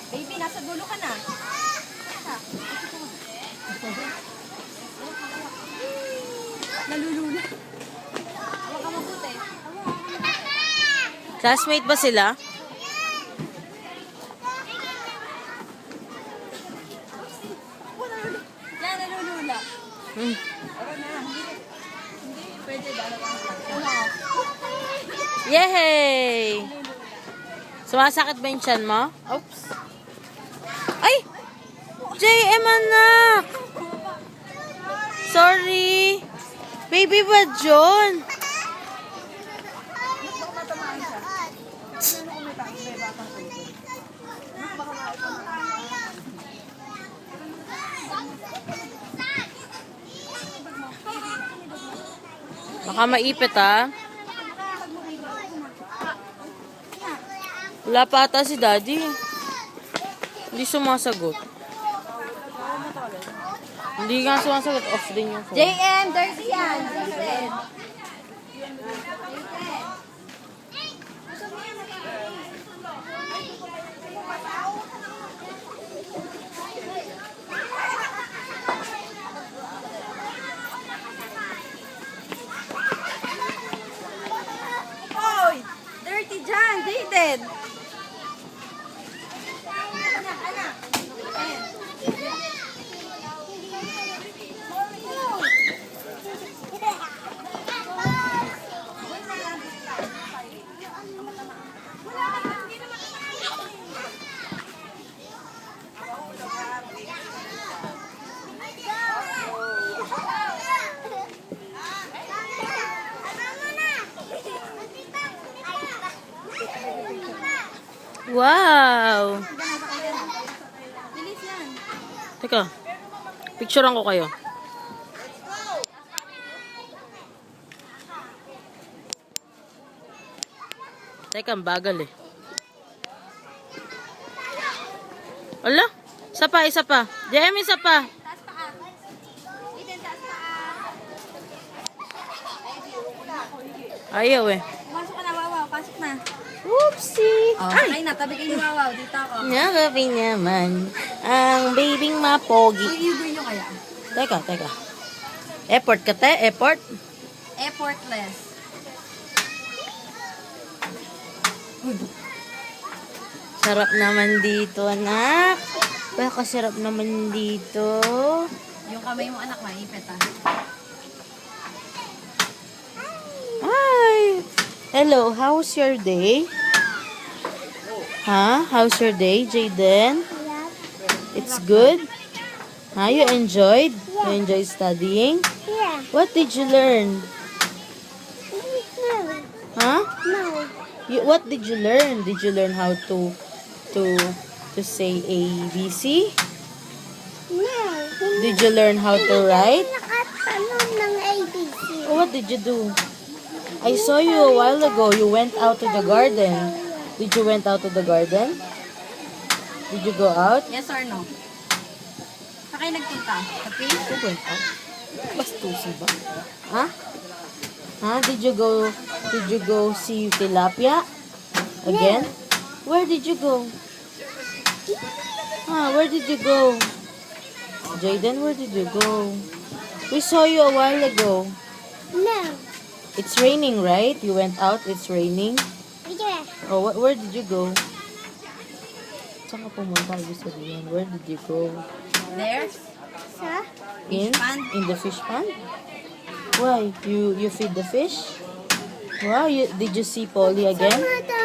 Baby, nasa dulo ka na. Nalulula. Huwag ka mabuti. Classmate ba sila? Yan, nalulula. Hmm. Hindi, pwede dalawa. Yay! Sumasakit ba yung tiyan mo? Oops. Ay! JM anak! Sorry! Baby ba John? Baka maipit ha? Wala pa ata si daddy. Hindi sumasagot. Hindi nga sumasagot. Off din yung phone. JM, there's yan. Jason. Oy! Dirty dyan, Jaden. Wow! Bilis yan. Teka. Picturean ko kayo. Teka, ang bagal eh. Ala? Isa pa, isa pa. JM, isa pa. Taas pa ka. Jaden, taas pa ka. Ayaw eh. Pasok ka na, wawaw. Pasok na. Whoopsie! Oh, sakay na. Tabi kayo ni wawaw. Dito ako. Nakapi naman ang babing mapogi. I-order nyo kaya? Teka. Effort ka te? Effort? Effortless. Sarap naman dito, anak. Baka sarap naman dito. Yung kamay mo anak, maipit ah. Hi! Hello, how's your day? Huh? How's your day, Jaden? It's good? Huh? You enjoyed? You enjoyed studying? Yeah. What did you learn? No. Huh? No. What did you learn? Did you learn how to say A, B, C? No. Did you learn how to write? Nakatanong ng ABC. What did you do? I saw you a while ago. You went out to the garden. Did you went out to the garden? Did you go out? Yes or no? Sa kayo nagpunta? Sa fish? You went out. Bastusi ba? Huh? Huh? Did you go see tilapia? Again? Where did you go? Where did you go? Jaden, where did you go? We saw you a while ago. No. It's raining, right? You went out, it's raining. Yeah. Oh, where did you go? Saan ka pumunta? Ibig sabihin, where did you go? There? Sa? In? pond? In the fish pond? Why? You feed the fish? Wow, did you see Polly again? Mata